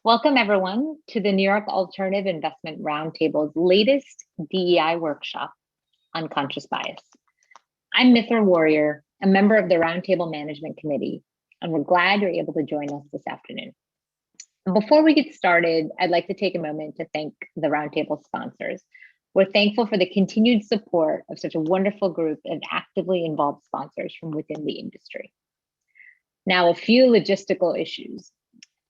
Welcome, everyone, to the New York Alternative Investment Roundtable's latest DEI workshop on conscious bias. I'm Mithra Warrior, a member of the Roundtable Management Committee, and we're glad you're able to join us this afternoon. And before we get started, I'd like to take a moment to thank the Roundtable sponsors. We're thankful for the continued support of such a wonderful group of actively involved sponsors from within the industry. Now, a few logistical issues.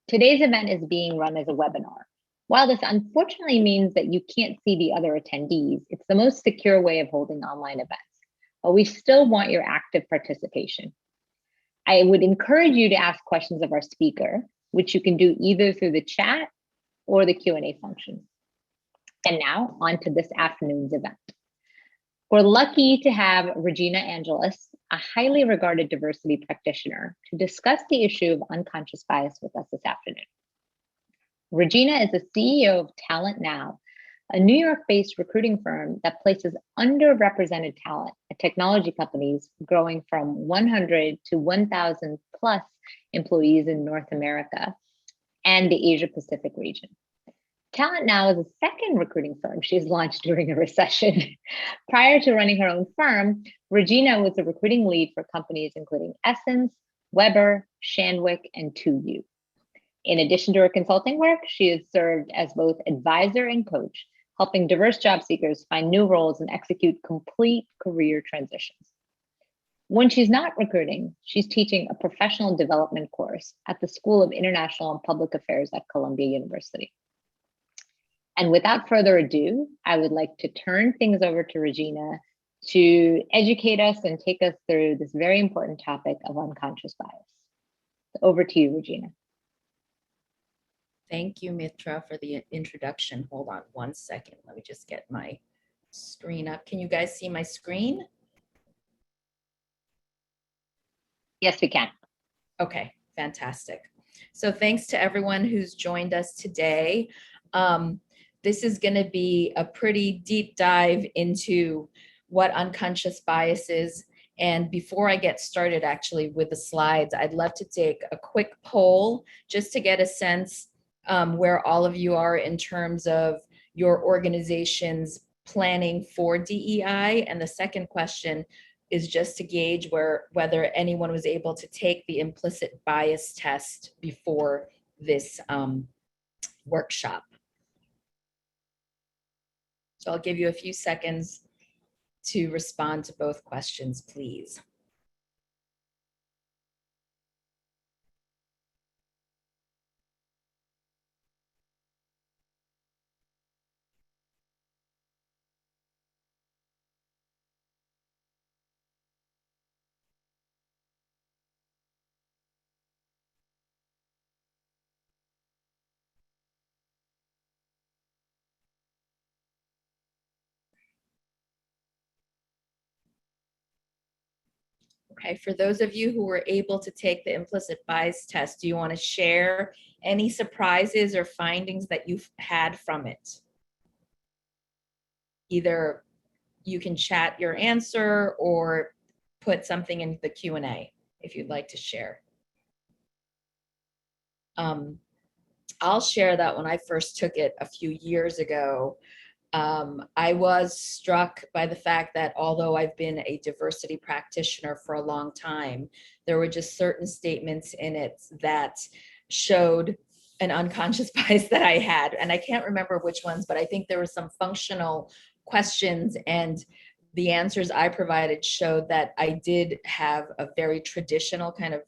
Today's event is being run as a webinar. While this unfortunately means that you can't see the other attendees, it's the most secure way of holding online events, but we still want your active participation. I would encourage you to ask questions of our speaker, which you can do either through the chat or the Q&A function. And now on to this afternoon's event. We're lucky to have Regina Angelis, a highly regarded diversity practitioner, to discuss the issue of unconscious bias with us this afternoon. Regina is the CEO of Talent Now, a New York-based recruiting firm that places underrepresented talent at technology companies growing from 100 to 1,000 plus employees in North America and the Asia Pacific region. Talent Now is a second recruiting firm she's launched during a recession. Prior to running her own firm, Regina was a recruiting lead for companies including Essence, Weber, Shandwick, and 2U. In addition to her consulting work, she has served as both advisor and coach, helping diverse job seekers find new roles and execute complete career transitions. When she's not recruiting, she's teaching a professional development course at the School of International and Public Affairs at Columbia University. And without further ado, I would like to turn things over to Regina to educate us and take us through this very important topic of unconscious bias. Over to you, Regina. Thank you, Mitra, for the introduction. Hold on one second. Let me just get my screen up. Can you guys see my screen? Yes, we can. Okay, fantastic. So thanks to everyone who's joined us today. This is going to be a pretty deep dive into what unconscious bias is. And before I get started actually with the slides, I'd love to take a quick poll just to get a sense where all of you are in terms of your organization's planning for DEI. And the second question is just to gauge whether anyone was able to take the implicit bias test before this workshop. So I'll give you a few seconds to respond to both questions, please. Okay, for those of you who were able to take the implicit bias test, do you want to share any surprises or findings that you've had from it? Either you can chat your answer or put something in the Q&A if you'd like to share. I'll share that when I first took it a few years ago, I was struck by the fact that although I've been a diversity practitioner for a long time, there were just certain statements in it that showed an unconscious bias that I had. And I can't remember which ones, but I think there were some functional questions, and the answers I provided showed that I did have a very traditional kind of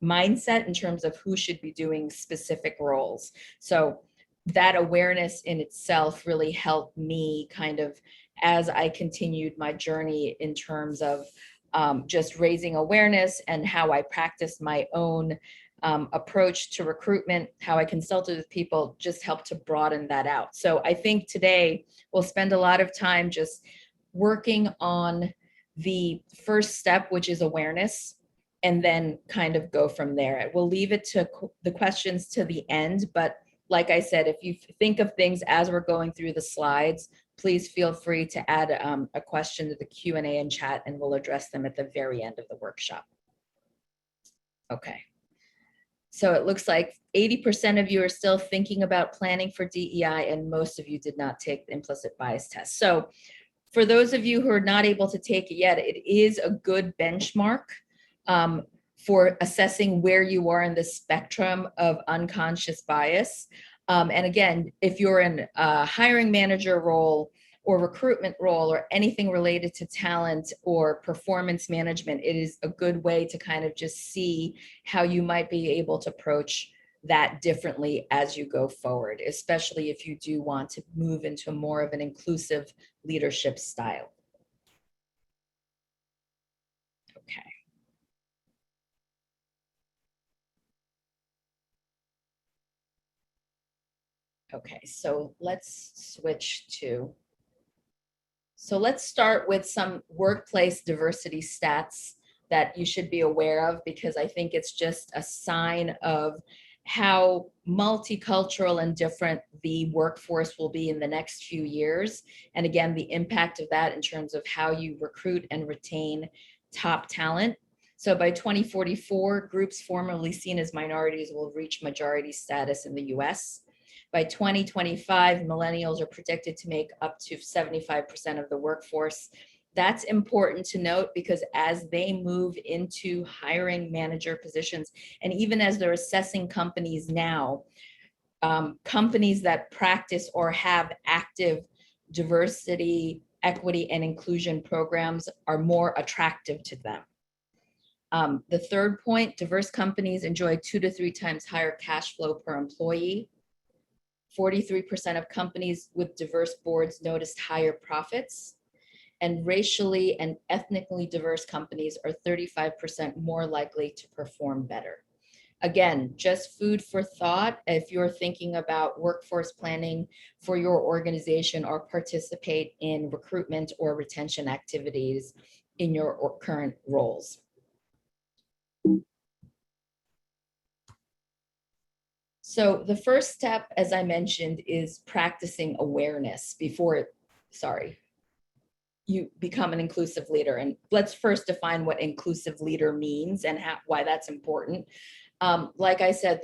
mindset in terms of who should be doing specific roles. So that awareness in itself really helped me kind of as I continued my journey in terms of just raising awareness and how I practiced my own approach to recruitment, how I consulted with people, just helped to broaden that out. So I think today we'll spend a lot of time just working on the first step, which is awareness, and then kind of go from there. We'll leave it to the questions to the end, but like I said, if you think of things as we're going through the slides, please feel free to add a question to the Q&A and chat, and we'll address them at the very end of the workshop. Okay. So it looks like 80% of you are still thinking about planning for DEI, and most of you did not take the implicit bias test. So for those of you who are not able to take it yet, it is a good benchmark for assessing where you are in the spectrum of unconscious bias. And again, if you're in a hiring manager role or recruitment role or anything related to talent or performance management, it is a good way to kind of just see how you might be able to approach that differently as you go forward, especially if you do want to move into more of an inclusive leadership style. Okay. Okay, so let's switch to, so let's start with some workplace diversity stats that you should be aware of, because I think it's just a sign of how multicultural and different the workforce will be in the next few years. And again, the impact of that in terms of how you recruit and retain top talent. So by 2044, groups formerly seen as minorities will reach majority status in the US. By 2025, millennials are predicted to make up to 75% of the workforce. That's important to note because as they move into hiring manager positions, and even as they're assessing companies now, companies that practice or have active diversity, equity, and inclusion programs are more attractive to them. The third point, diverse companies enjoy 2 to 3 times higher cash flow per employee. 43% of companies with diverse boards noticed higher profits, and racially and ethnically diverse companies are 35% more likely to perform better. Again, just food for thought if you're thinking about workforce planning for your organization or participate in recruitment or retention activities in your current roles. So the first step, as I mentioned, is practicing awareness before, you become an inclusive leader. And let's first define what inclusive leader means and why that's important. Like I said,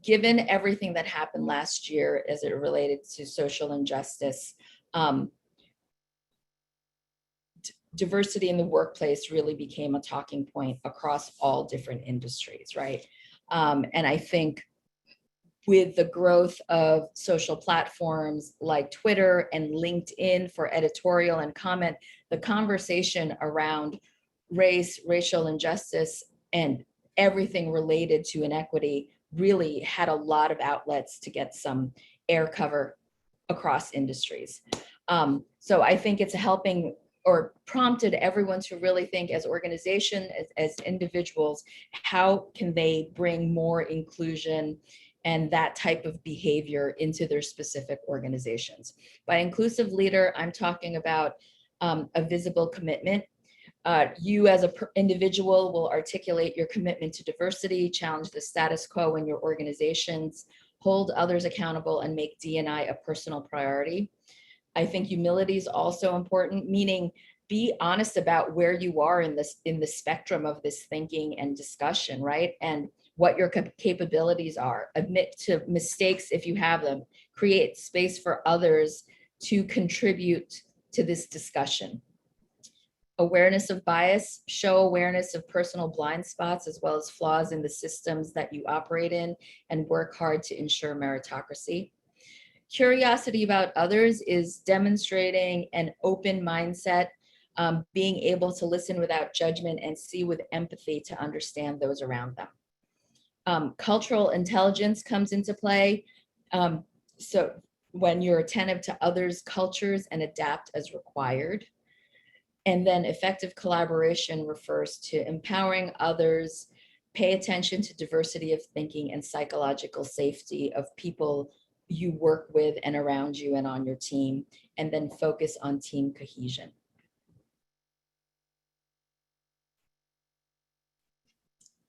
given everything that happened last year as it related to social injustice, diversity in the workplace really became a talking point across all different industries, right? And I think with the growth of social platforms like Twitter and LinkedIn for editorial and comment, the conversation around race, racial injustice, and everything related to inequity really had a lot of outlets to get some air cover across industries. So I think it's helping or prompted everyone to really think as organization, as individuals, how can they bring more inclusion and that type of behavior into their specific organizations. By inclusive leader, I'm talking about a visible commitment. You as an individual will articulate your commitment to diversity, challenge the status quo in your organizations, hold others accountable, and make D&I a personal priority. I think humility is also important, meaning be honest about where you are in the spectrum of this thinking and discussion, right? And what your capabilities are. Admit to mistakes if you have them. Create space for others to contribute to this discussion. Awareness of bias, show awareness of personal blind spots as well as flaws in the systems that you operate in, and work hard to ensure meritocracy. Curiosity about others is demonstrating an open mindset, being able to listen without judgment and see with empathy to understand those around them. Cultural intelligence comes into play. So when you're attentive to others' cultures and adapt as required. And then effective collaboration refers to empowering others, pay attention to diversity of thinking and psychological safety of people you work with and around you and on your team, and then focus on team cohesion.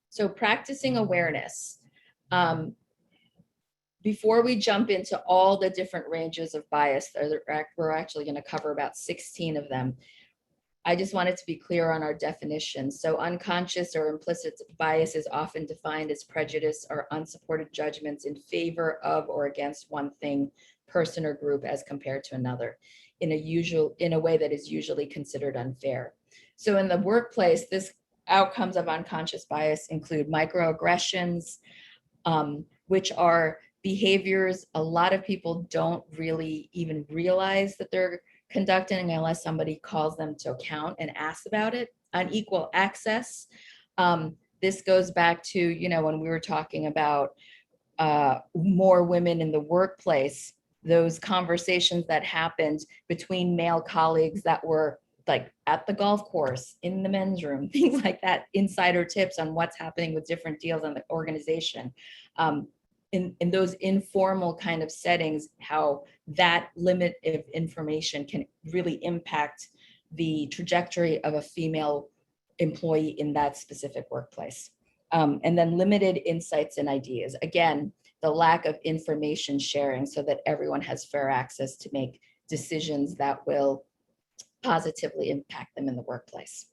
So practicing awareness. Before we jump into all the different ranges of bias, we're actually going to cover about 16 of them. I just wanted to be clear on our definition. So unconscious or implicit bias is often defined as prejudice or unsupported judgments in favor of or against one thing, person, or group as compared to another in a way that is usually considered unfair. So in the workplace, this outcomes of unconscious bias include microaggressions, which are behaviors a lot of people don't really even realize that they're conducting unless somebody calls them to account and asks about it. Unequal access. This goes back to, when we were talking about more women in the workplace, those conversations that happened between male colleagues that were like at the golf course, in the men's room, things like that, insider tips on what's happening with different deals on the organization. In those informal kind of settings, how that limit of information can really impact the trajectory of a female employee in that specific workplace. And then limited insights and ideas. Again, the lack of information sharing so that everyone has fair access to make decisions that will positively impact them in the workplace.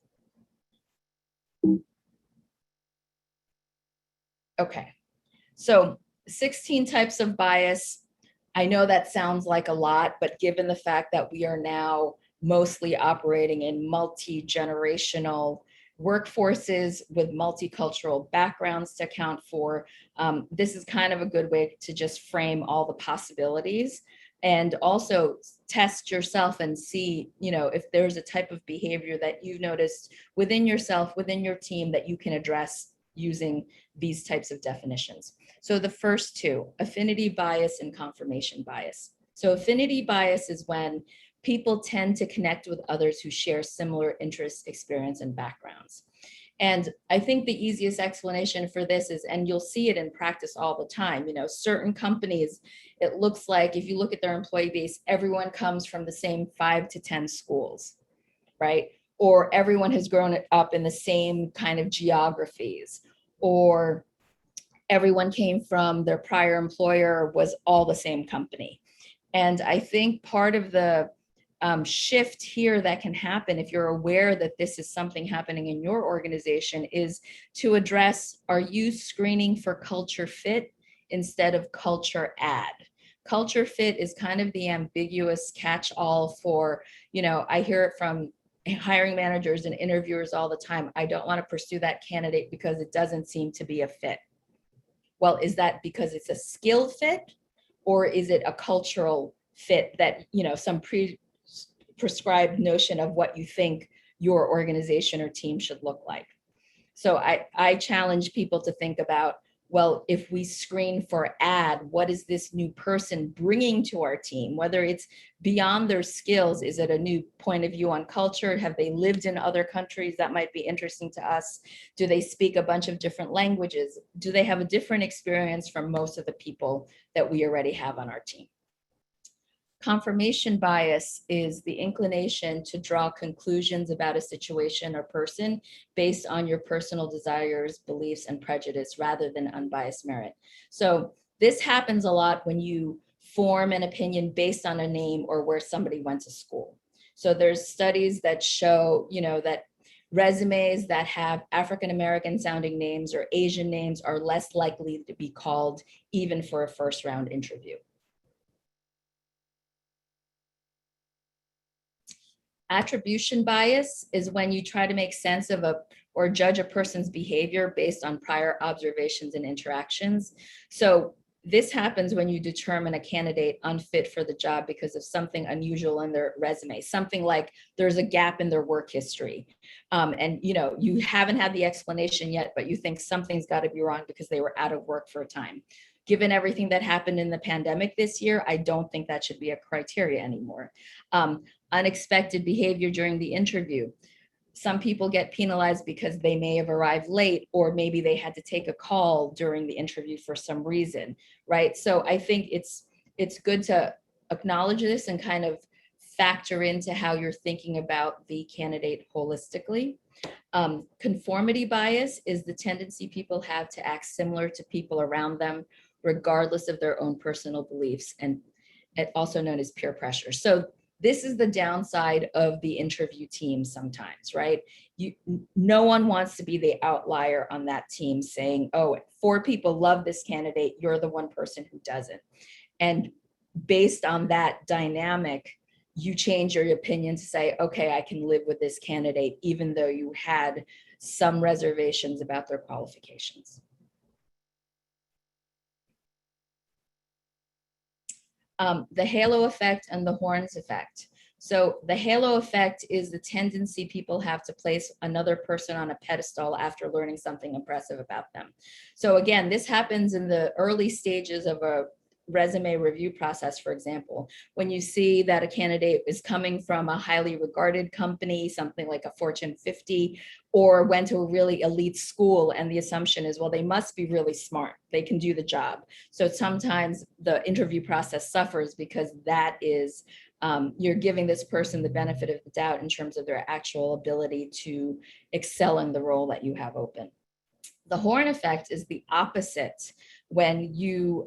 Okay, so 16 types of bias. I know that sounds like a lot, but given the fact that we are now mostly operating in multi-generational workforces with multicultural backgrounds to account for, this is kind of a good way to just frame all the possibilities and also test yourself and see, if there's a type of behavior that you've noticed within yourself, within your team, that you can address using these types of definitions. So the first two, affinity bias and confirmation bias. So affinity bias is when people tend to connect with others who share similar interests, experience, and backgrounds. And I think the easiest explanation for this is, and you'll see it in practice all the time, certain companies, it looks like if you look at their employee base, everyone comes from the same 5 to 10 schools, right? Or everyone has grown up in the same kind of geographies, or everyone came from their prior employer was all the same company. And I think part of the shift here that can happen if you're aware that this is something happening in your organization is to address, are you screening for culture fit instead of culture add? Culture fit is kind of the ambiguous catch-all for, I hear it from hiring managers and interviewers all the time. I don't want to pursue that candidate because it doesn't seem to be a fit. Well, is that because it's a skill fit, or is it a cultural fit that, some prescribed notion of what you think your organization or team should look like? So I challenge people to think about, well, if we screen for add, what is this new person bringing to our team? Whether it's beyond their skills, is it a new point of view on culture? Have they lived in other countries? That might be interesting to us. Do they speak a bunch of different languages? Do they have a different experience from most of the people that we already have on our team? Confirmation bias is the inclination to draw conclusions about a situation or person based on your personal desires, beliefs, and prejudice rather than unbiased merit. So this happens a lot when you form an opinion based on a name or where somebody went to school. So there's studies that show, that resumes that have African-American sounding names or Asian names are less likely to be called even for a first round interview. Attribution bias is when you try to make sense of or judge a person's behavior based on prior observations and interactions. So this happens when you determine a candidate unfit for the job because of something unusual in their resume, something like there's a gap in their work history. And you haven't had the explanation yet, but you think something's got to be wrong because they were out of work for a time. Given everything that happened in the pandemic this year, I don't think that should be a criteria anymore. Unexpected behavior during the interview. Some people get penalized because they may have arrived late, or maybe they had to take a call during the interview for some reason, right? So I think it's good to acknowledge this and kind of factor into how you're thinking about the candidate holistically. Conformity bias is the tendency people have to act similar to people around them, regardless of their own personal beliefs, and also known as peer pressure. So this is the downside of the interview team sometimes, right? No one wants to be the outlier on that team saying, oh, 4 people love this candidate, you're the one person who doesn't. And based on that dynamic, you change your opinion to say, okay, I can live with this candidate, even though you had some reservations about their qualifications. The halo effect and the horns effect. So the halo effect is the tendency people have to place another person on a pedestal after learning something impressive about them. So again, this happens in the early stages of a resume review process, for example, when you see that a candidate is coming from a highly regarded company, something like a Fortune 50, or went to a really elite school, and the assumption is, well, they must be really smart, they can do the job. So sometimes the interview process suffers because that is, you're giving this person the benefit of the doubt in terms of their actual ability to excel in the role that you have open. The horn effect is the opposite. When you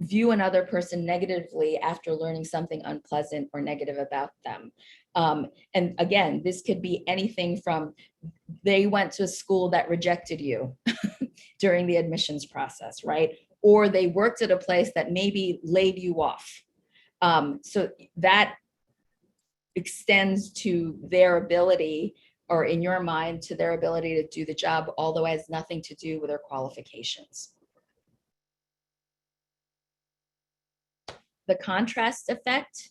view another person negatively after learning something unpleasant or negative about them. And again, this could be anything from they went to a school that rejected you during the admissions process, right? Or they worked at a place that maybe laid you off. So that extends to their ability, or in your mind, to their ability to do the job, although it has nothing to do with their qualifications. The contrast effect,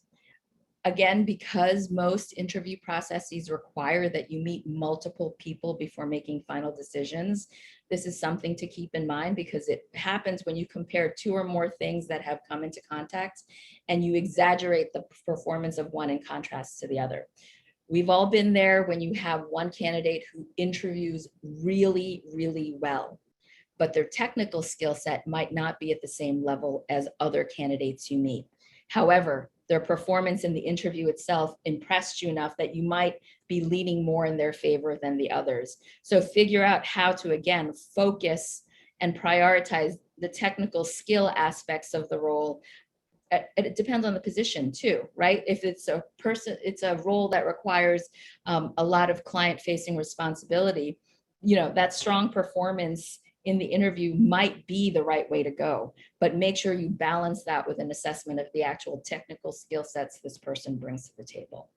again, because most interview processes require that you meet multiple people before making final decisions, this is something to keep in mind, because it happens when you compare 2 or more things that have come into contact and you exaggerate the performance of one in contrast to the other. We've all been there when you have one candidate who interviews really, really well, but their technical skill set might not be at the same level as other candidates you meet. However, their performance in the interview itself impressed you enough that you might be leaning more in their favor than the others. So figure out how to, again, focus and prioritize the technical skill aspects of the role. It depends on the position too, right? If it's a person, it's a role that requires a lot of client-facing responsibility, you know, that strong performance in the interview might be the right way to go, but make sure you balance that with an assessment of the actual technical skill sets this person brings to the table.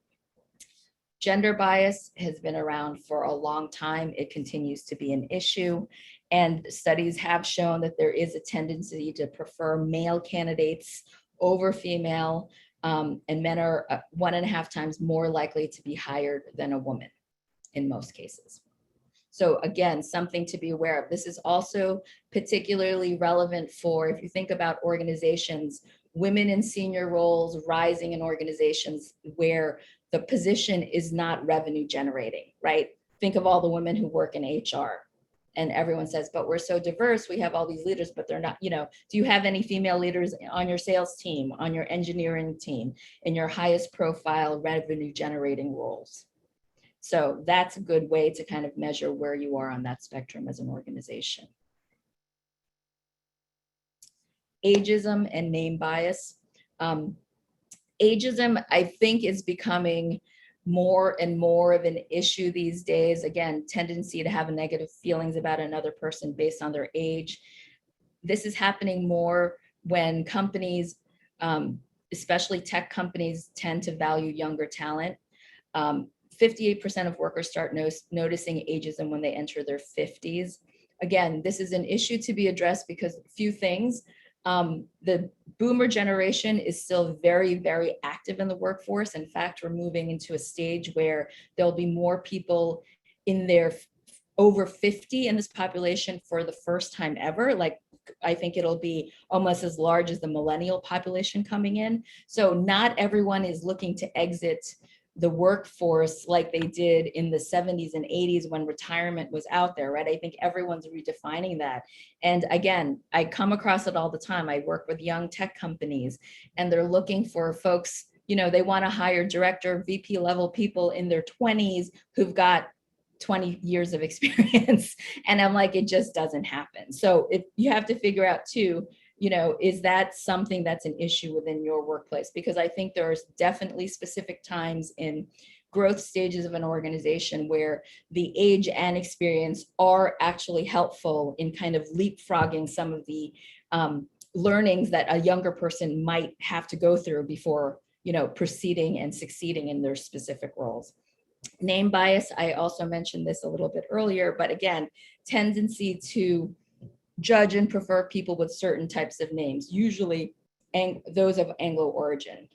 Gender bias has been around for a long time. It continues to be an issue, and studies have shown that there is a tendency to prefer male candidates over female, and men are 1.5 times more likely to be hired than a woman in most cases. So again, something to be aware of. This is also particularly relevant for, if you think about organizations, women in senior roles rising in organizations where the position is not revenue generating, right? Think of all the women who work in HR, and everyone says, but we're so diverse, we have all these leaders, but they're not, you know, do you have any female leaders on your sales team, on your engineering team, in your highest profile revenue generating roles? So that's a good way to kind of measure where you are on that spectrum as an organization. Ageism and name bias. Ageism, I think, is becoming more and more of an issue these days. Again, tendency to have negative feelings about another person based on their age. This is happening more when companies, especially tech companies, tend to value younger talent. 58% of workers start noticing ageism when they enter their 50s. Again, this is an issue to be addressed because a few things. The boomer generation is still very, very active in the workforce. In fact, we're moving into a stage where there'll be more people in their over 50 in this population for the first time ever. Like, I think it'll be almost as large as the millennial population coming in. So not everyone is looking to exit the workforce like they did in the 70s and 80s when retirement was out there, right? I think everyone's redefining that. And again, I come across it all the time. I work with young tech companies and they're looking for folks, you know, they want to hire director, VP level people in their 20s who've got 20 years of experience. And I'm like, it just doesn't happen. So you have to figure out too, is that something that's an issue within your workplace? Because I think there's definitely specific times in growth stages of an organization where the age and experience are actually helpful in kind of leapfrogging some of the learnings that a younger person might have to go through before, proceeding and succeeding in their specific roles. Name bias, I also mentioned this a little bit earlier, but again, tendency to judge and prefer people with certain types of names, usually those of Anglo origin.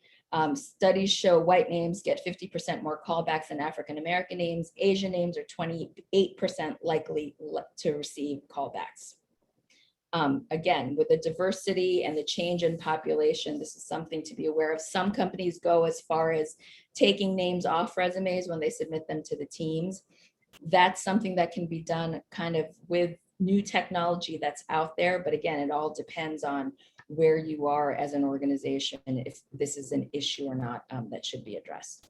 Studies show white names get 50% more callbacks than African-American names. Asian names are 28% likely to receive callbacks. Again, with the diversity and the change in population, this is something to be aware of. Some companies go as far as taking names off resumes when they submit them to the teams. That's something that can be done kind of with new technology that's out there. But again, it all depends on where you are as an organization, if this is an issue or not that should be addressed.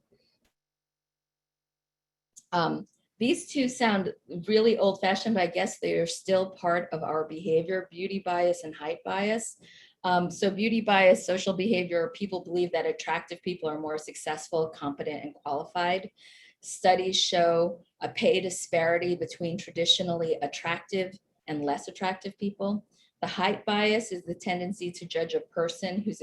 These two sound really old-fashioned, but I guess they are still part of our behavior: beauty bias and height bias. So beauty bias, social behavior, people believe that attractive people are more successful, competent, and qualified. Studies show a pay disparity between traditionally attractive and less attractive people. The height bias is the tendency to judge a person who's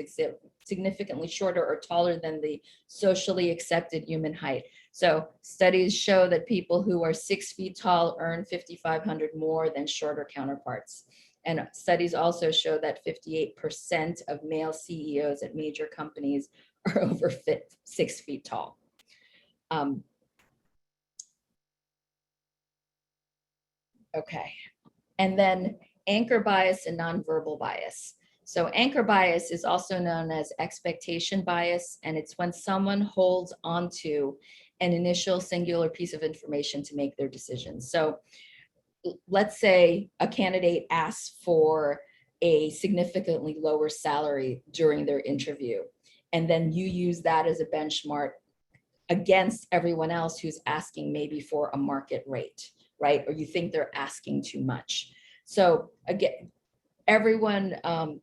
significantly shorter or taller than the socially accepted human height. So studies show that people who are 6 feet tall earn $5,500 more than shorter counterparts. And studies also show that 58% of male CEOs at major companies are over 6 feet tall. Okay, and then anchor bias and nonverbal bias. So anchor bias is also known as expectation bias, and it's when someone holds onto an initial singular piece of information to make their decisions. So let's say a candidate asks for a significantly lower salary during their interview, and then you use that as a benchmark against everyone else who's asking maybe for a market rate, right? Or you think they're asking too much. So again, everyone,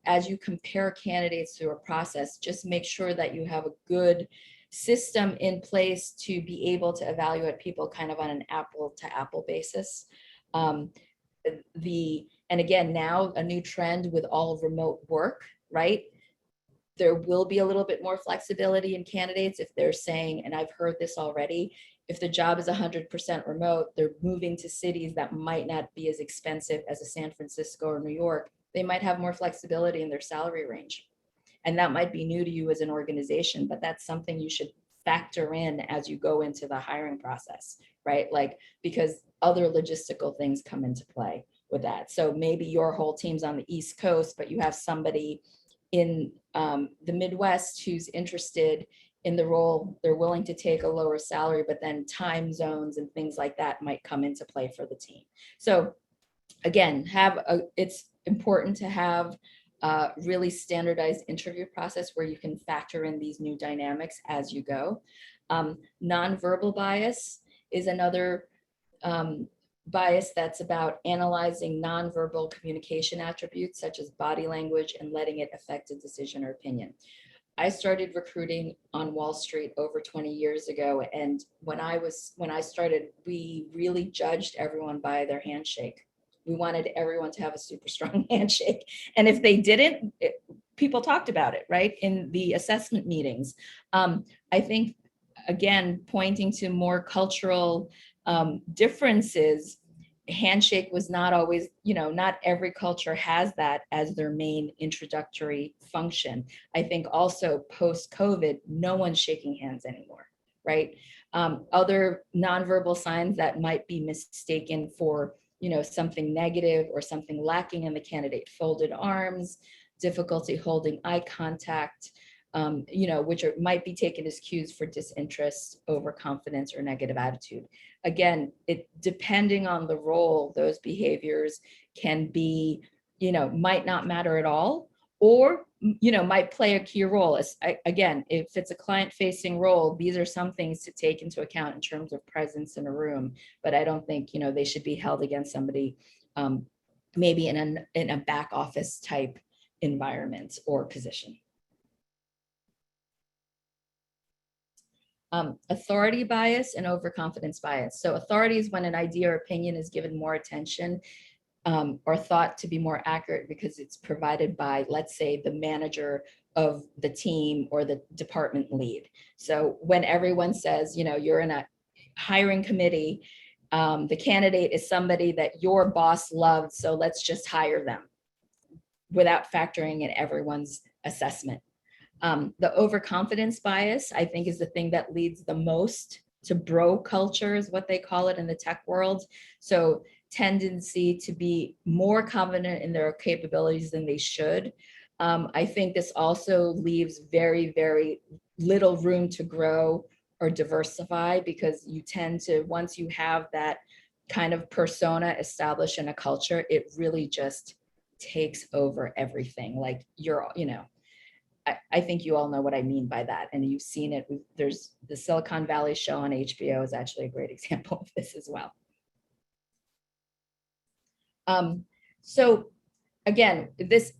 as you compare candidates through a process, just make sure that you have a good system in place to be able to evaluate people kind of on an apple to apple basis. And again, now a new trend with all of remote work, right? There will be a little bit more flexibility in candidates if they're saying, and I've heard this already, if the job is 100% remote, they're moving to cities that might not be as expensive as a San Francisco or New York, they might have more flexibility in their salary range. And that might be new to you as an organization, but that's something you should factor in as you go into the hiring process, right? Like, because other logistical things come into play with that. So maybe your whole team's on the East Coast, but you have somebody in the Midwest who's interested in the role, they're willing to take a lower salary, but then time zones and things like that might come into play for the team. So again, it's important to have a really standardized interview process where you can factor in these new dynamics as you go. Nonverbal bias is another bias that's about analyzing nonverbal communication attributes such as body language and letting it affect a decision or opinion. I started recruiting on Wall Street over 20 years ago, and when I started, we really judged everyone by their handshake. We wanted everyone to have a super strong handshake, and if they didn't, people talked about it, right, in the assessment meetings. I think, again, pointing to more cultural differences, handshake was not always, not every culture has that as their main introductory function. I think also post-COVID, no one's shaking hands anymore, right? Other nonverbal signs that might be mistaken for, something negative or something lacking in the candidate: folded arms, difficulty holding eye contact, which might be taken as cues for disinterest, overconfidence, or negative attitude. Again, depending on the role, those behaviors can be, might not matter at all, or, might play a key role. Again, if it's a client-facing role, these are some things to take into account in terms of presence in a room, but I don't think, they should be held against somebody maybe in a back office type environment or position. Authority bias and overconfidence bias. So authority is when an idea or opinion is given more attention or thought to be more accurate because it's provided by, let's say, the manager of the team or the department lead. So when everyone says, you know, you're in a hiring committee, the candidate is somebody that your boss loved, so let's just hire them without factoring in everyone's assessment. The overconfidence bias, I think, is the thing that leads the most to bro culture, is what they call it in the tech world. So tendency to be more confident in their capabilities than they should. I think this also leaves very, very little room to grow or diversify, because you tend to, once you have that kind of persona established in a culture, it really just takes over everything. Like you're, you know, I think you all know what I mean by that. And you've seen it. There's the Silicon Valley show on HBO is actually a great example of this as well. So again, this,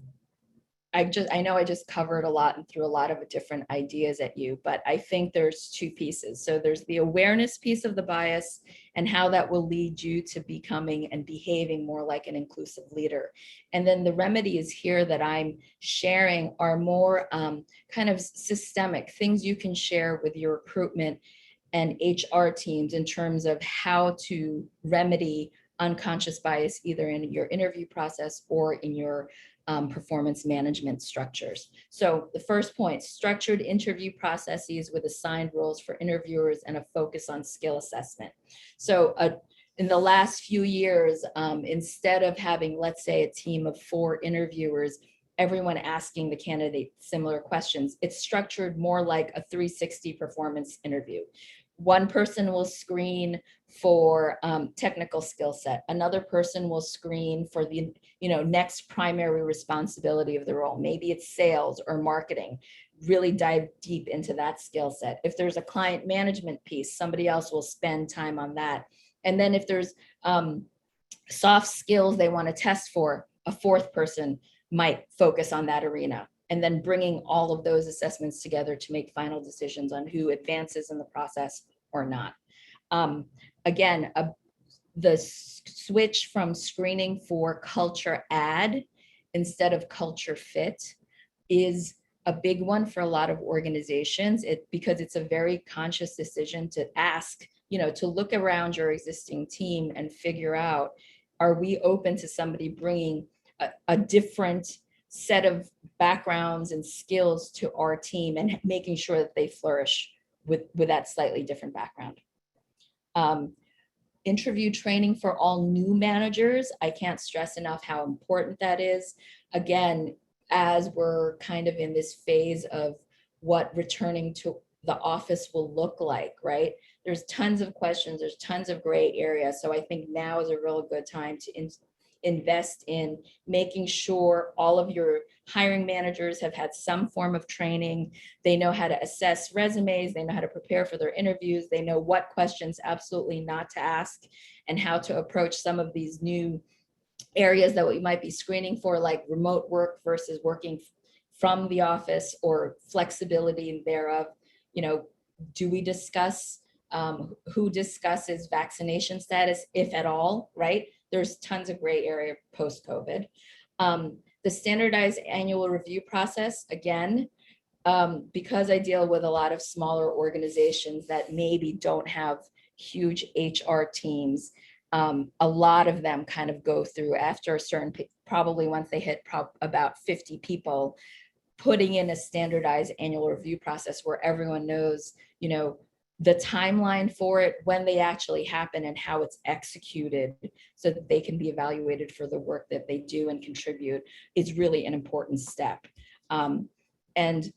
I know I just covered a lot and threw a lot of different ideas at you, but I think there's two pieces. So there's the awareness piece of the bias and how that will lead you to becoming and behaving more like an inclusive leader. And then the remedies here that I'm sharing are more kind of systemic things you can share with your recruitment and HR teams in terms of how to remedy unconscious bias, either in your interview process or in your performance management structures. So the first point, structured interview processes with assigned roles for interviewers and a focus on skill assessment. So in the last few years, instead of having, let's say, a team of 4 interviewers, everyone asking the candidate similar questions, it's structured more like a 360 performance interview. One person will screen for technical skill set. Another person will screen for the next primary responsibility of the role. Maybe it's sales or marketing. Really dive deep into that skill set. If there's a client management piece, somebody else will spend time on that. And then if there's soft skills they want to test for, a 4th person might focus on that arena. And then bringing all of those assessments together to make final decisions on who advances in the process or not. Again, the switch from screening for culture add instead of culture fit is a big one for a lot of organizations, because it's a very conscious decision to ask, to look around your existing team and figure out, are we open to somebody bringing a different set of backgrounds and skills to our team and making sure that they flourish with that slightly different background. Interview training for all new managers. I can't stress enough how important that is. Again, as we're kind of in this phase of what returning to the office will look like, right? There's tons of questions, there's tons of gray areas. So I think now is a real good time to invest in making sure all of your hiring managers have had some form of training. They know how to assess resumes, they know how to prepare for their interviews, they know what questions absolutely not to ask and how to approach some of these new areas that we might be screening for, like remote work versus working from the office or flexibility thereof. Do we discuss who discusses vaccination status, if at all, right? There's tons of gray area post-COVID. The standardized annual review process, again, because I deal with a lot of smaller organizations that maybe don't have huge HR teams, a lot of them kind of go through after a certain, probably once they hit about 50 people, putting in a standardized annual review process where everyone knows, the timeline for it, when they actually happen and how it's executed so that they can be evaluated for the work that they do and contribute, is really an important step. And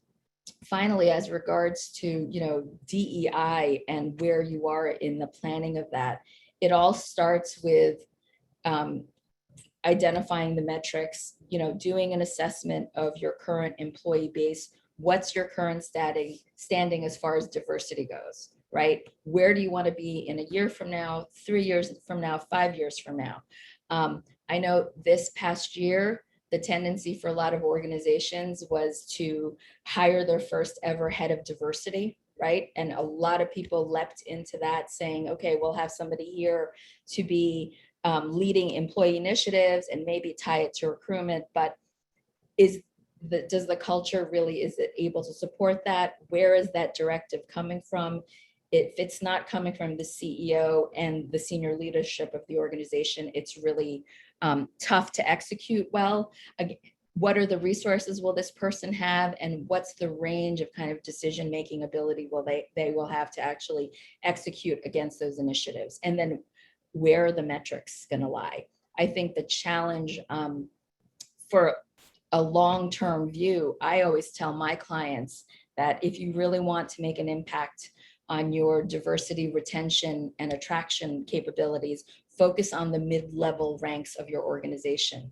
finally, as regards to, DEI and where you are in the planning of that, it all starts with identifying the metrics, doing an assessment of your current employee base. What's your current standing as far as diversity goes, right? Where do you want to be in a year from now, 3 years from now, 5 years from now? I know this past year, the tendency for a lot of organizations was to hire their first ever head of diversity, right? And a lot of people leapt into that saying, okay, we'll have somebody here to be leading employee initiatives and maybe tie it to recruitment, but does the culture really, is it able to support that? Where is that directive coming from? If it's not coming from the CEO and the senior leadership of the organization, it's really tough to execute well. Again, what are the resources will this person have, and what's the range of kind of decision-making ability will they will have to actually execute against those initiatives? And then where are the metrics going to lie? I think the challenge for a long-term view, I always tell my clients that if you really want to make an impact on your diversity, retention, and attraction capabilities, focus on the mid-level ranks of your organization.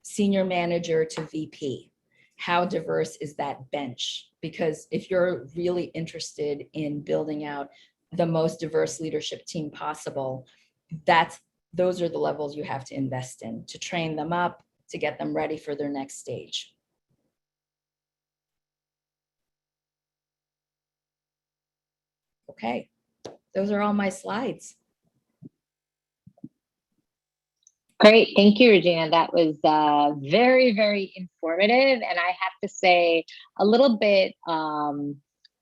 Senior manager to VP. How diverse is that bench? Because if you're really interested in building out the most diverse leadership team possible, those are the levels you have to invest in to train them up, to get them ready for their next stage. Okay, those are all my slides. Great. Thank you, Regina. That was very, very informative. And I have to say a little bit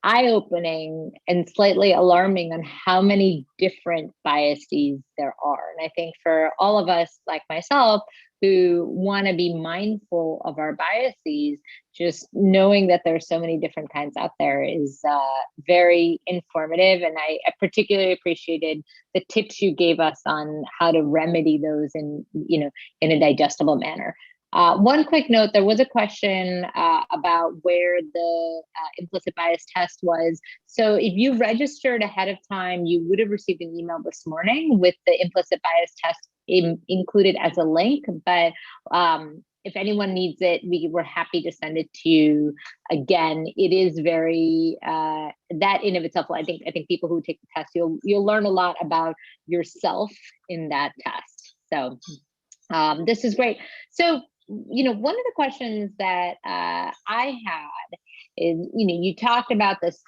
eye-opening and slightly alarming on how many different biases there are. And I think for all of us, like myself, who want to be mindful of our biases, just knowing that there's so many different kinds out there is very informative. And I particularly appreciated the tips you gave us on how to remedy those in a digestible manner. One quick note, there was a question about where the implicit bias test was. So if you registered ahead of time, you would have received an email this morning with the implicit bias test included as a link. But if anyone needs it, we're happy to send it to you. Again, it is very, that in of itself, I think people who take the test, you'll learn a lot about yourself in that test. So this is great. So, one of the questions that I had is, you talked about this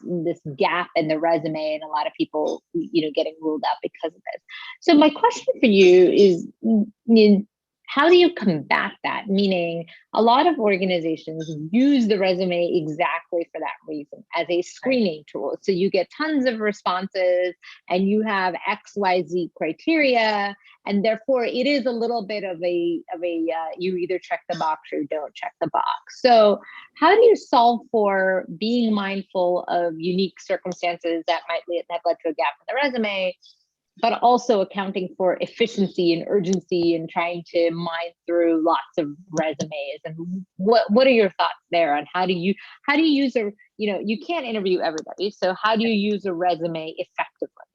gap in the resume and a lot of people, getting ruled out because of this. So my question for you is, how do you combat that? Meaning, a lot of organizations use the resume exactly for that reason, as a screening tool. So you get tons of responses and you have XYZ criteria, and therefore it is a little bit of a you either check the box or you don't check the box. So how do you solve for being mindful of unique circumstances that have led to a gap in the resume, but also accounting for efficiency and urgency and trying to mine through lots of resumes? And what are your thoughts there on how do you use you can't interview everybody, so how do you use a resume effectively?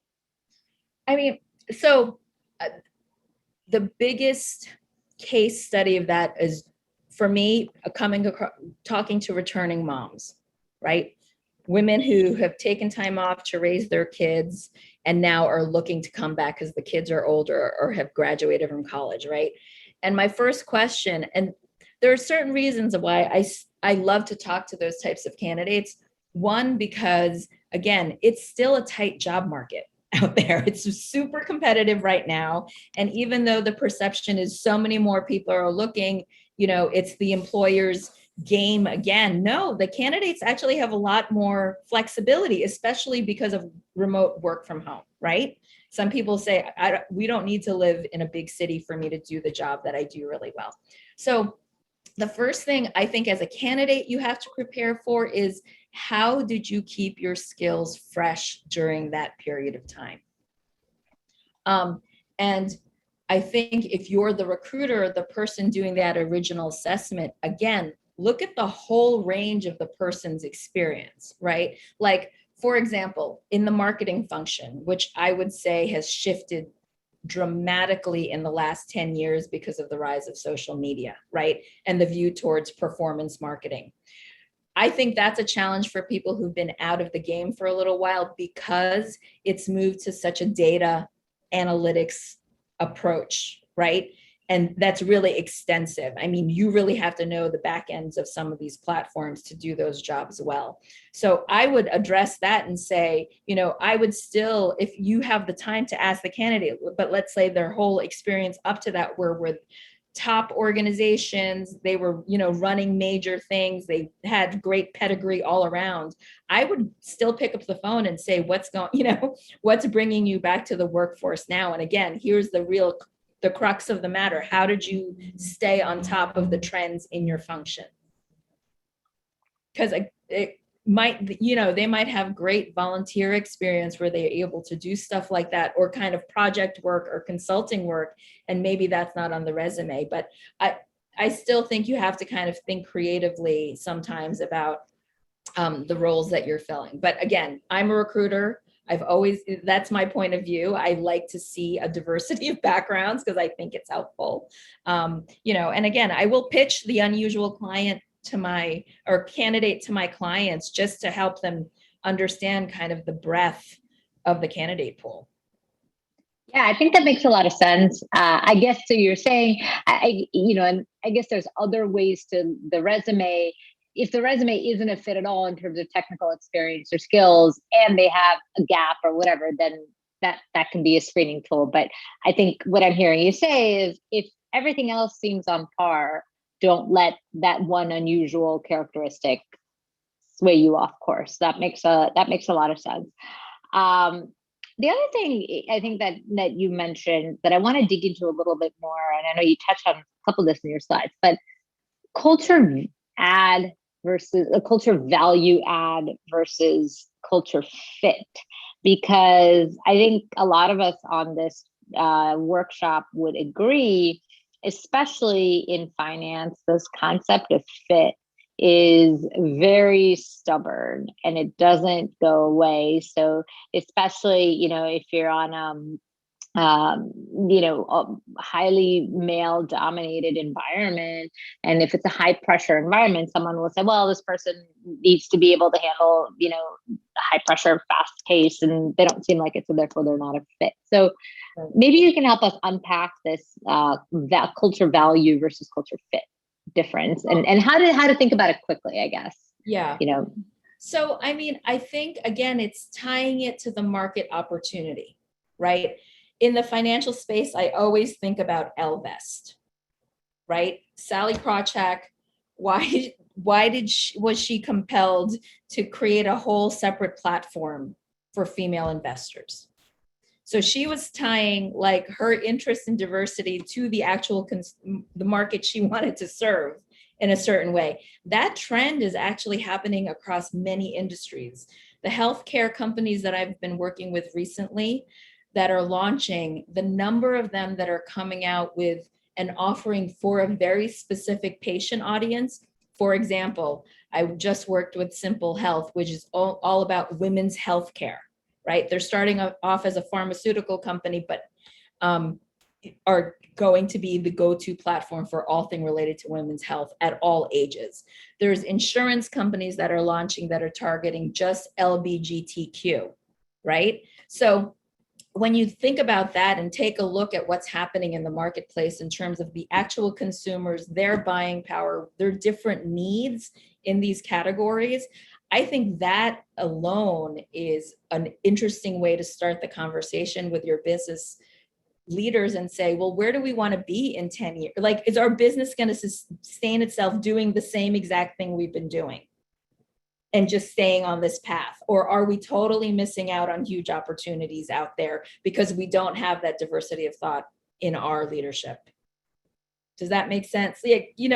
I mean, so the biggest case study of that is, for me, talking to returning moms, right? Women who have taken time off to raise their kids and now are looking to come back because the kids are older or have graduated from college, right? And my first question, and there are certain reasons why I love to talk to those types of candidates. One, because again, it's still a tight job market out there. It's super competitive right now. And even though the perception is so many more people are looking, it's the employer's game again. No, the candidates actually have a lot more flexibility, especially because of remote work from home, right? Some people say, we don't need to live in a big city for me to do the job that I do really well. So the first thing I think as a candidate you have to prepare for is, how did you keep your skills fresh during that period of time? And I think if you're the recruiter, the person doing that original assessment, again, look at the whole range of the person's experience, right? Like, for example, in the marketing function, which I would say has shifted dramatically in the last 10 years because of the rise of social media, right? And the view towards performance marketing. I think that's a challenge for people who've been out of the game for a little while, because it's moved to such a data analytics approach, right? And that's really extensive. I mean, you really have to know the back ends of some of these platforms to do those jobs well. So I would address that and say, I would still, if you have the time to ask the candidate, but let's say their whole experience up to that were with top organizations, they were, running major things, they had great pedigree all around, I would still pick up the phone and say, what's bringing you back to the workforce now? And again, here's the crux of the matter. How did you stay on top of the trends in your function? Because it might, they might have great volunteer experience where they're able to do stuff like that, or kind of project work or consulting work. And maybe that's not on the resume, but I still think you have to kind of think creatively sometimes about the roles that you're filling. But again, I'm a recruiter. That's my point of view. I like to see a diversity of backgrounds because I think it's helpful. And again, I will pitch the unusual client candidate to my clients just to help them understand kind of the breadth of the candidate pool. Yeah, I think that makes a lot of sense. I guess, so you're saying, and I guess there's other ways to the resume. If the resume isn't a fit at all in terms of technical experience or skills, and they have a gap or whatever, then that can be a screening tool. But I think what I'm hearing you say is, if everything else seems on par, don't let that one unusual characteristic sway you off course. That makes a lot of sense. The other thing I think that you mentioned that I want to dig into a little bit more, and I know you touched on a couple of this in your slides, but culture add versus a culture value add versus culture fit, because I think a lot of us on this workshop would agree, especially in finance, this concept of fit is very stubborn and it doesn't go away. So especially, if you're on a highly male dominated environment, and if it's a high pressure environment, someone will say, well, this person needs to be able to handle, high pressure, fast pace, and they don't seem like it, so therefore they're not a fit. So maybe you can help us unpack this that culture value versus culture fit difference, and how to think about it quickly, I guess. Yeah. So, I mean, I think, again, it's tying it to the market opportunity, right? In the financial space, I always think about Ellevest, right? Sally Krawcheck, was she compelled to create a whole separate platform for female investors? So she was tying like her interest in diversity to the actual the market she wanted to serve in a certain way. That trend is actually happening across many industries. The healthcare companies that I've been working with recently that are launching, the number of them that are coming out with an offering for a very specific patient audience. For example, I just worked with Simple Health, which is all about women's healthcare. Right? They're starting off as a pharmaceutical company, but are going to be the go-to platform for all things related to women's health at all ages. There's insurance companies that are launching that are targeting just LGBTQ, right? So when you think about that and take a look at what's happening in the marketplace in terms of the actual consumers, their buying power, their different needs in these categories, I think that alone is an interesting way to start the conversation with your business leaders and say, well, where do we want to be in 10 years? Like, is our business going to sustain itself doing the same exact thing we've been doing and just staying on this path? Or are we totally missing out on huge opportunities out there because we don't have that diversity of thought in our leadership? Does that make sense? Like, you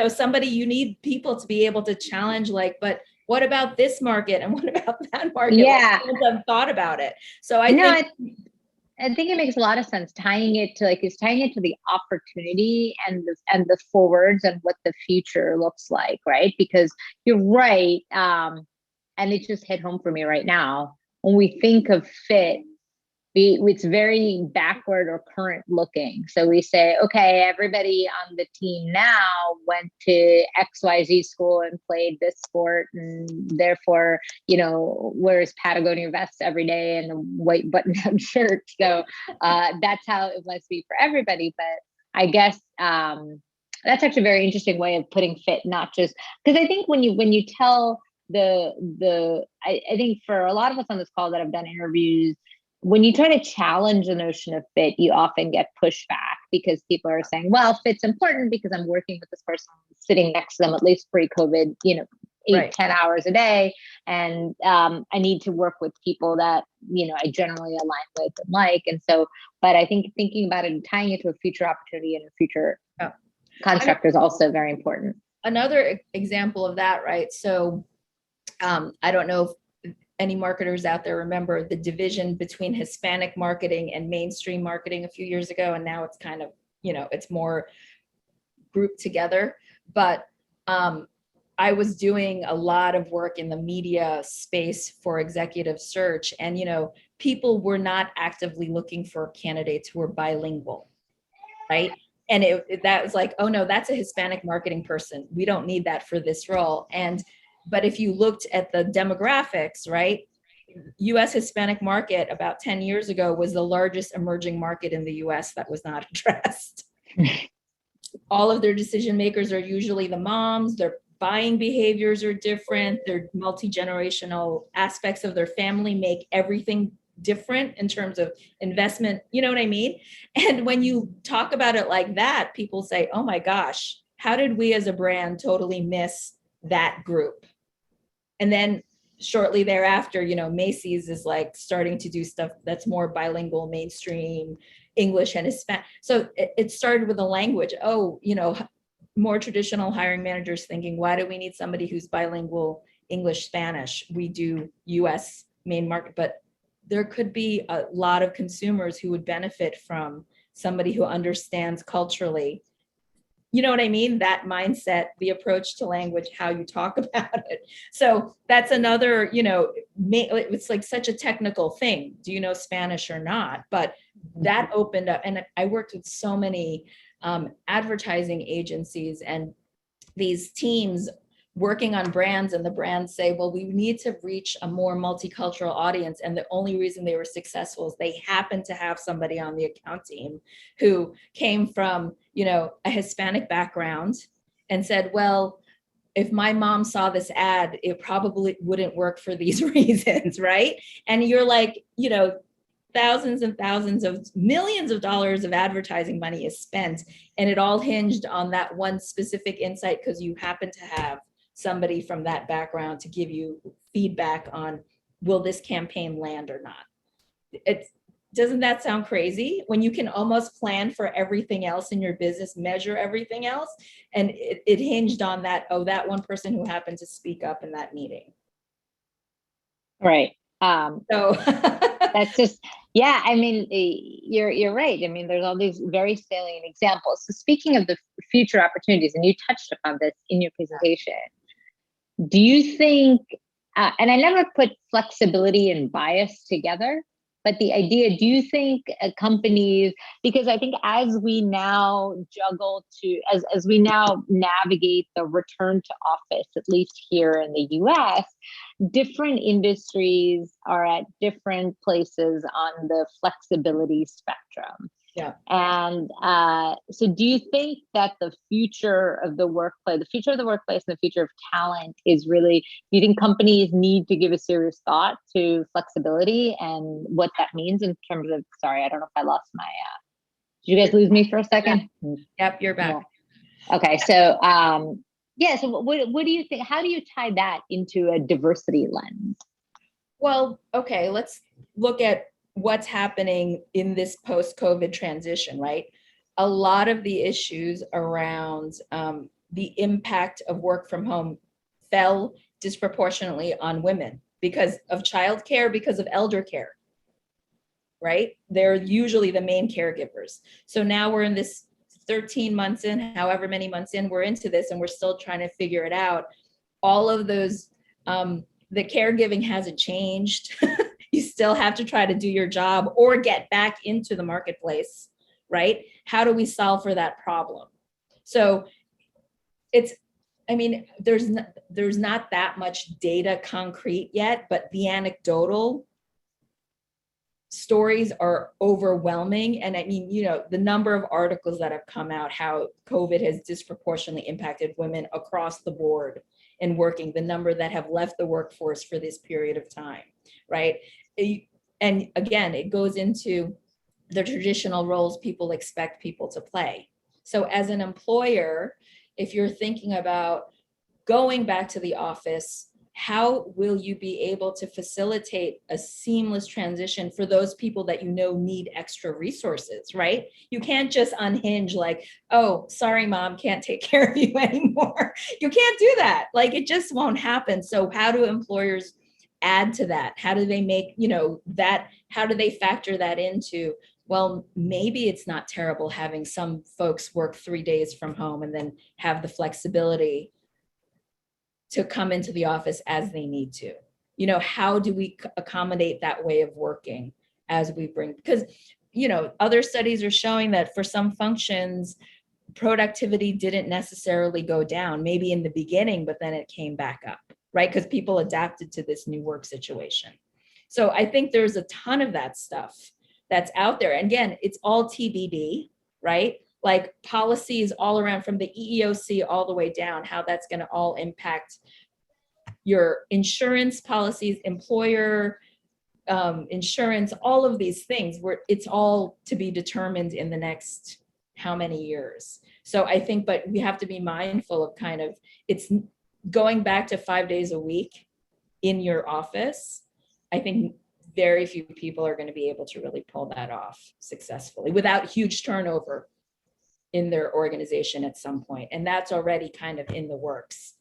need people to be able to challenge, like, but what about this market and what about that market? Yeah, I've thought about it. So I think it makes a lot of sense, tying it to the opportunity and the forwards and what the future looks like, right? Because you're right, and it just hit home for me right now. When we think of fit, it's very backward or current looking. So we say, okay, everybody on the team now went to XYZ school and played this sport, and therefore, wears Patagonia vests every day and a white button-down shirt. So that's how it must be for everybody. But I guess that's actually a very interesting way of putting fit, not just because I think when you tell I think for a lot of us on this call that have done interviews, when you try to challenge the notion of fit, you often get pushback because people are saying, well, fit's important because I'm working with this person sitting next to them, at least pre-COVID, 8-10 hours a day. And I need to work with people that, I generally align with and like. And so, but I think thinking about it and tying it to a future opportunity and a future construct is also very important. Another example of that, right? So I don't know if any marketers out there remember the division between Hispanic marketing and mainstream marketing a few years ago. And now it's kind of, it's more grouped together. But I was doing a lot of work in the media space for executive search. And, people were not actively looking for candidates who were bilingual, right? And that was like, oh no, that's a Hispanic marketing person. We don't need that for this role. But if you looked at the demographics, right? US Hispanic market about 10 years ago was the largest emerging market in the US that was not addressed. All of their decision makers are usually the moms. Their buying behaviors are different. Their multi-generational aspects of their family make everything different in terms of investment. You know what I mean? And when you talk about it like that, people say, oh my gosh, how did we as a brand totally miss that group? And then shortly thereafter, Macy's is like starting to do stuff that's more bilingual, mainstream, English and Hispanic. So it started with the language. Oh, more traditional hiring managers thinking, why do we need somebody who's bilingual, English, Spanish? We do US main market, but there could be a lot of consumers who would benefit from somebody who understands culturally. You know what I mean? That mindset, the approach to language, how you talk about it. So that's another, it's like such a technical thing. Do you know Spanish or not? But that opened up, and I worked with so many advertising agencies and these teams working on brands, and the brands say, well, we need to reach a more multicultural audience. And the only reason they were successful is they happened to have somebody on the account team who came from, a Hispanic background and said, well, if my mom saw this ad, it probably wouldn't work for these reasons, right? And you're like, thousands and thousands of millions of dollars of advertising money is spent, and it all hinged on that one specific insight because you happen to have somebody from that background to give you feedback on, will this campaign land or not? Doesn't that sound crazy when you can almost plan for everything else in your business, measure everything else? And it hinged on that, that one person who happened to speak up in that meeting. Right. So that's just, yeah, I mean, you're right. I mean, there's all these very salient examples. So speaking of the future opportunities, and you touched upon this in your presentation, do you think, and I never put flexibility and bias together, but the idea, do you think companies, because I think as we now as we now navigate the return to office, at least here in the US, different industries are at different places on the flexibility spectrum. Yeah. And so do you think that the future of the workplace and the future of talent is really, do you think companies need to give a serious thought to flexibility and what that means in terms of, sorry, I don't know if I lost my, did you guys lose me for a second? Yeah. Yep, you're back. Yeah. Okay. So, so what do you think, how do you tie that into a diversity lens? Well, okay, let's look at what's happening in this post-COVID transition, right? A lot of the issues around the impact of work from home fell disproportionately on women because of childcare, because of elder care, right? They're usually the main caregivers. So now we're in this 13 months in, however many months in, we're into this and we're still trying to figure it out. All of those, the caregiving hasn't changed. You still have to try to do your job or get back into the marketplace, right? How do we solve for that problem? So there's not that much data concrete yet, but the anecdotal stories are overwhelming. And I mean, the number of articles that have come out, how COVID has disproportionately impacted women across the board in working, the number that have left the workforce for this period of time, right? And again, it goes into the traditional roles people expect people to play. So as an employer, if you're thinking about going back to the office, how will you be able to facilitate a seamless transition for those people that need extra resources, right? You can't just unhinge like, oh, sorry, mom, can't take care of you anymore. You can't do that. Like, it just won't happen. So how do employers add to that? How do they make, how do they factor that into, well, maybe it's not terrible having some folks work 3 days from home and then have the flexibility to come into the office as they need to. How do we accommodate that way of working as we bring, because, other studies are showing that for some functions, productivity didn't necessarily go down, maybe in the beginning, but then it came back up, right? Because people adapted to this new work situation. So I think there's a ton of that stuff that's out there. And again, it's all TBD, right? Like policies all around from the EEOC all the way down, how that's going to all impact your insurance policies, employer insurance, all of these things, where it's all to be determined in the next how many years. So I think, but we have to be mindful of kind of, it's going back to 5 days a week in your office. I think very few people are going to be able to really pull that off successfully without huge turnover in their organization at some point. And that's already kind of in the works.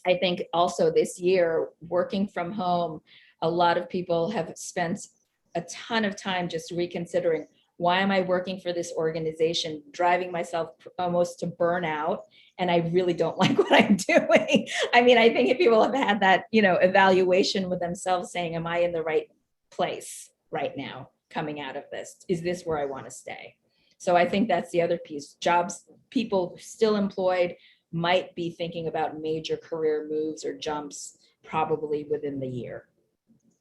I think also this year, working from home, a lot of people have spent a ton of time just reconsidering, why am I working for this organization, driving myself almost to burnout, and I really don't like what I'm doing. I mean, I think if people have had that, evaluation with themselves saying, am I in the right place right now coming out of this? Is this where I want to stay? So I think that's the other piece. Jobs, people still employed might be thinking about major career moves or jumps probably within the year.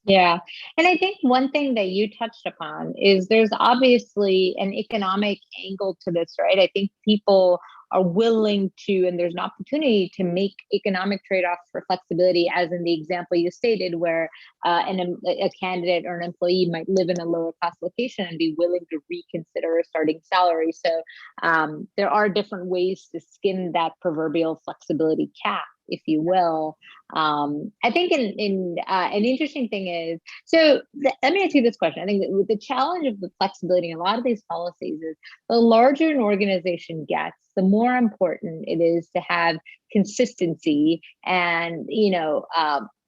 Yeah. And I think one thing that you touched upon is there's obviously an economic angle to this, right? I think people are willing to, and there's an opportunity to make economic trade-offs for flexibility, as in the example you stated, where a candidate or an employee might live in a lower cost location and be willing to reconsider a starting salary. So there are different ways to skin that proverbial flexibility cap, if you will. I think an interesting thing is, let me ask you this question. I think that the challenge of the flexibility in a lot of these policies is the larger an organization gets, the more important it is to have consistency and,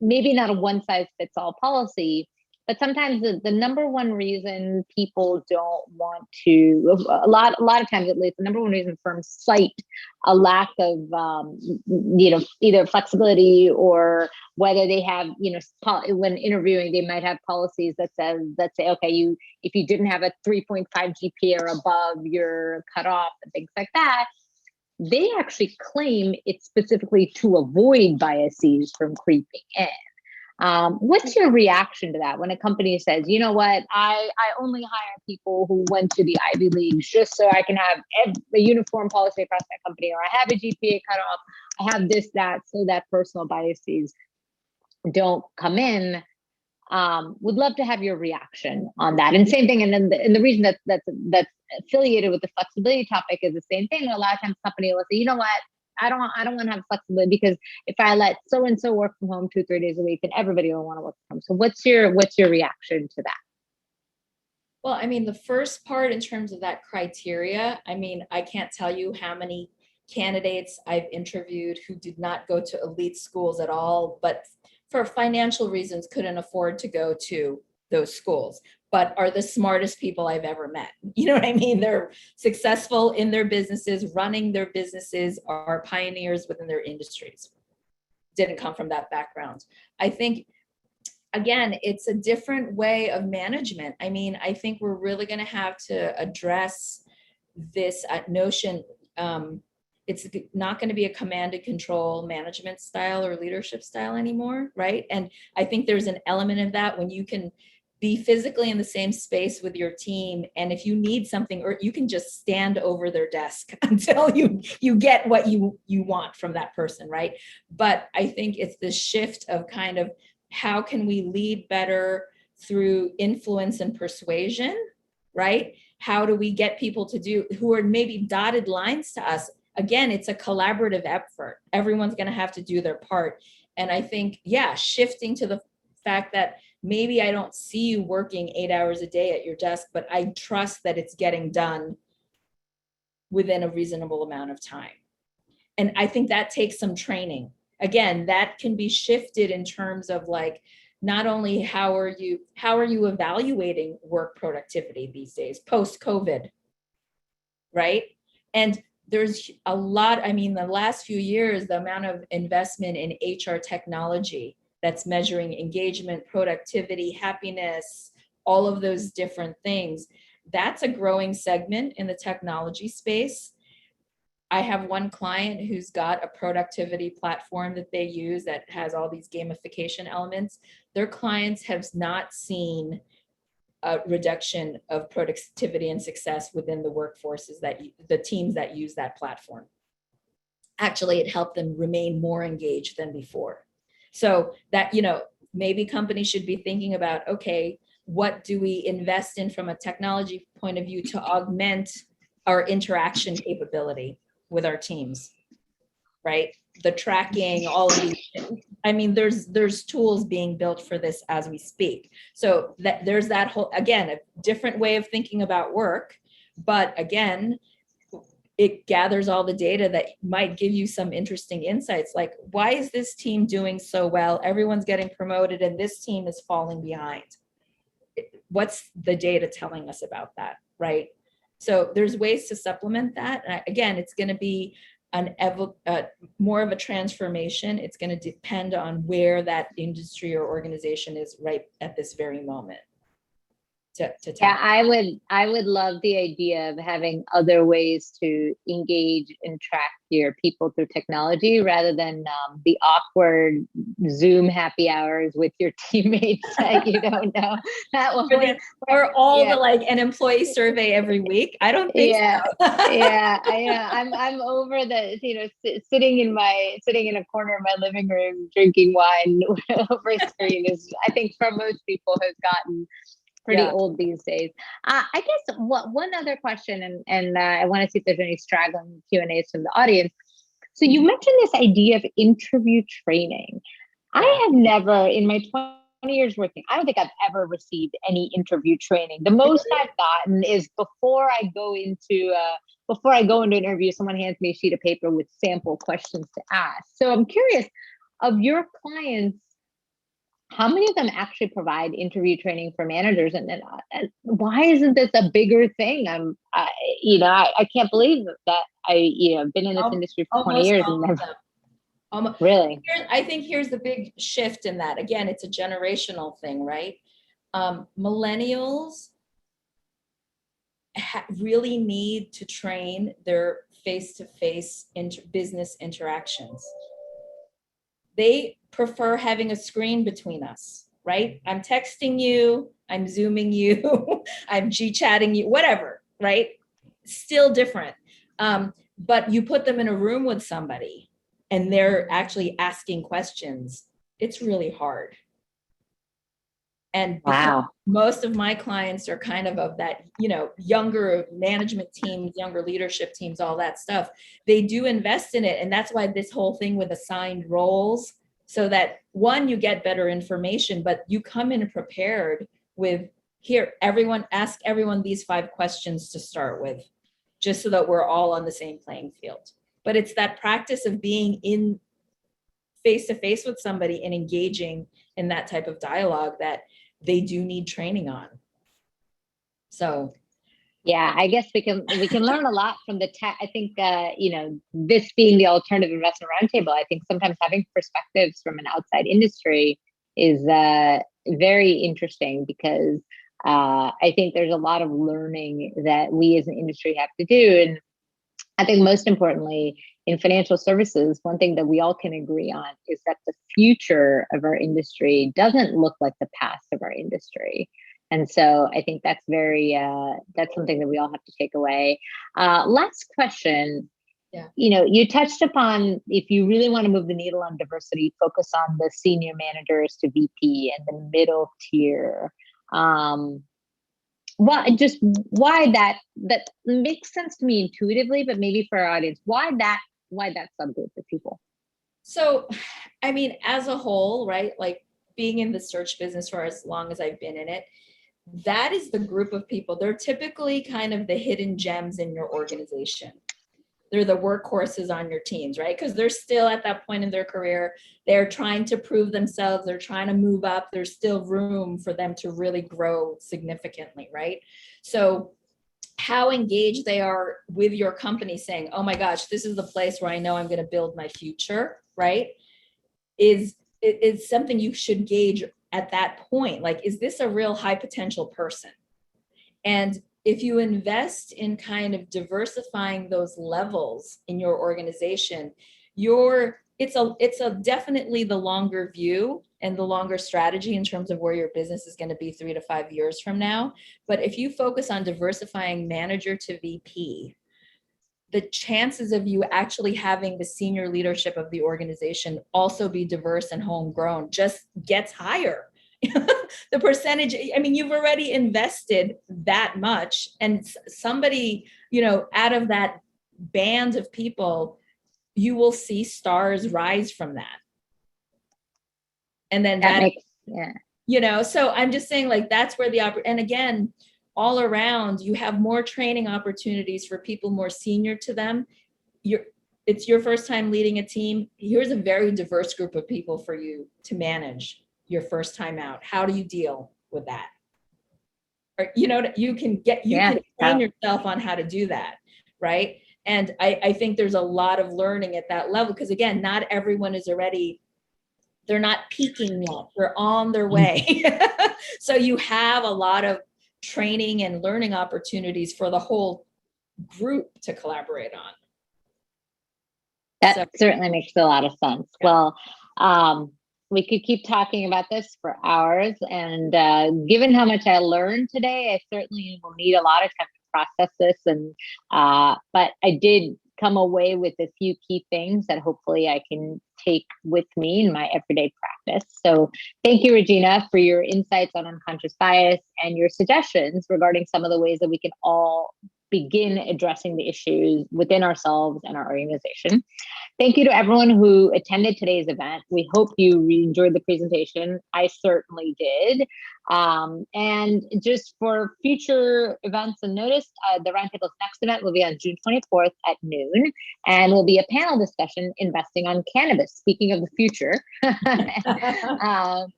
maybe not a one size fits all policy, but sometimes the number one reason people don't want to, a lot of times at least, the number one reason firms cite a lack of, either flexibility or whether they have, when interviewing, they might have policies that say, okay, if you didn't have a 3.5 GPA or above, you're cut off and things like that. They actually claim it's specifically to avoid biases from creeping in. What's your reaction to that when a company says, you know what, I only hire people who went to the Ivy Leagues just so I can have a uniform policy across my company, or I have a GPA cutoff, I have this, that, so that personal biases don't come in? Would love to have your reaction on that. And same thing, and then the reason that's affiliated with the flexibility topic is the same thing. A lot of times company will say, you know what, I don't want to have flexibility because if I let so and so work from home 2-3 days a week, then everybody will want to work from home. So what's your reaction to that? Well, I mean, the first part in terms of that criteria, I mean, I can't tell you how many candidates I've interviewed who did not go to elite schools at all, but for financial reasons couldn't afford to go to those schools, but are the smartest people I've ever met. You know what I mean? They're successful in their businesses, running their businesses, are pioneers within their industries. Didn't come from that background. I think, again, it's a different way of management. I mean, I think we're really going to have to address this notion. It's not going to be a command and control management style or leadership style anymore, right? And I think there's an element of that when you can be physically in the same space with your team. And if you need something, or you can just stand over their desk until you get what you want from that person, right? But I think it's the shift of kind of how can we lead better through influence and persuasion, right? How do we get people to do, who are maybe dotted lines to us? Again, it's a collaborative effort. Everyone's going to have to do their part. And I think, yeah, shifting to the fact that maybe I don't see you working 8 hours a day at your desk, but I trust that it's getting done within a reasonable amount of time. And I think that takes some training. Again, that can be shifted in terms of like, not only how are you evaluating work productivity these days, post-COVID, right? And there's a lot, I mean, the last few years, the amount of investment in HR technology that's measuring engagement, productivity, happiness, all of those different things, that's a growing segment in the technology space. I have one client who's got a productivity platform that they use that has all these gamification elements. Their clients have not seen a reduction of productivity and success within the workforces the teams that use that platform. Actually, it helped them remain more engaged than before. So that, maybe companies should be thinking about, okay, what do we invest in from a technology point of view to augment our interaction capability with our teams, right? The tracking, all of these, I mean, there's tools being built for this as we speak. So that there's that whole, again, a different way of thinking about work, but again, it gathers all the data that might give you some interesting insights. Like, why is this team doing so well? Everyone's getting promoted and this team is falling behind. What's the data telling us about that, right? So there's ways to supplement that. And again, it's going to be more of a transformation. It's going to depend on where that industry or organization is right at this very moment. Yeah, I would love the idea of having other ways to engage and track your people through technology rather than the awkward Zoom happy hours with your teammates that you don't know. That one, or all the like an employee survey every week. I don't think so. I'm over the sitting in a corner of my living room drinking wine over a screen is, I think, for most people has gotten pretty old these days. I guess one other question, and I want to see if there's any straggling Q&As from the audience. So you mentioned this idea of interview training. I have never, in my 20 years working, I don't think I've ever received any interview training. The most I've gotten is before I go into an interview, someone hands me a sheet of paper with sample questions to ask. So I'm curious, of your clients, how many of them actually provide interview training for managers, and why isn't this a bigger thing? I can't believe that I've been in this industry for 20 years and never. Really? I think here's the big shift in that. Again, it's a generational thing, right? Millennials really need to train their face-to-face business interactions. They prefer having a screen between us, right? I'm texting you, I'm Zooming you, I'm G-chatting you, whatever, right? Still different. But you put them in a room with somebody and they're actually asking questions, it's really hard. And wow, most of my clients are kind of that, younger management teams, younger leadership teams, all that stuff. They do invest in it. And that's why this whole thing with assigned roles, so that one, you get better information, but you come in prepared with, here, ask everyone these 5 questions to start with, just so that we're all on the same playing field. But it's that practice of being in face-to-face with somebody and engaging in that type of dialogue that they do need training on. So yeah, I guess we can learn a lot from the tech. I think this being the alternative investment roundtable, I think sometimes having perspectives from an outside industry is very interesting, because I think there's a lot of learning that we as an industry have to do. And I think most importantly, in financial services, one thing that we all can agree on is that the future of our industry doesn't look like the past of our industry. And so I think that's that's something that we all have to take away. Last question. Yeah. You touched upon, if you really want to move the needle on diversity, focus on the senior managers to VP and the middle tier. Why that makes sense to me intuitively, but maybe for our audience, why that subgroup of people? So, I mean, as a whole, right, like being in the search business for as long as I've been in it, that is the group of people. They're typically kind of the hidden gems in your organization. They're the workhorses on your teams, right? Because they're still at that point in their career. They're trying to prove themselves. They're trying to move up. There's still room for them to really grow significantly, right? So how engaged they are with your company, saying, oh my gosh, this is the place where I know I'm going to build my future, right? Is something you should gauge at that point. Like, is this a real high potential person? And if you invest in kind of diversifying those levels in your organization, it's a definitely the longer view and the longer strategy in terms of where your business is going to be 3 to 5 years from now. But if you focus on diversifying manager to VP, the chances of you actually having the senior leadership of the organization also be diverse and homegrown just gets higher. The percentage, I mean, you've already invested that much, and somebody, out of that band of people, you will see stars rise from that. And then so I'm just saying, like, that's where and again, all around, you have more training opportunities for people more senior to them. It's your first time leading a team. Here's a very diverse group of people for you to manage your first time out. How do you deal with that? Or, you can train yourself on how to do that, right? And I think there's a lot of learning at that level, because again, not everyone is already, they're not peaking yet, they're on their way. So you have a lot of training and learning opportunities for the whole group to collaborate on. That certainly makes a lot of sense. Yeah. Well, we could keep talking about this for hours, and given how much I learned today, I certainly will need a lot of time to process this. And but I did come away with a few key things that hopefully I can take with me in my everyday practice. So thank you, Regina, for your insights on unconscious bias and your suggestions regarding some of the ways that we can all begin addressing the issues within ourselves and our organization. Thank you to everyone who attended today's event. We hope you enjoyed the presentation. I certainly did. And just for future events and notice, the Roundtable's next event will be on June 24th at noon, and will be a panel discussion, investing on cannabis. Speaking of the future,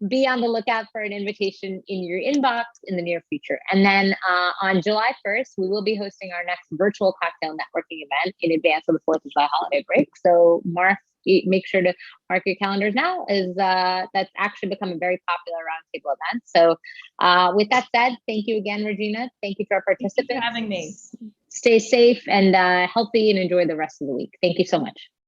be on the lookout for an invitation in your inbox in the near future. And then on July 1st, we will be hosting our next virtual cocktail networking event in advance of the 4th of July holiday break. So make sure to mark your calendars now, as that's actually become a very popular roundtable event. So with that said, thank you again, Regina. Thank you to our participants. Thank you for having me. Stay safe and healthy, and enjoy the rest of the week. Thank you so much.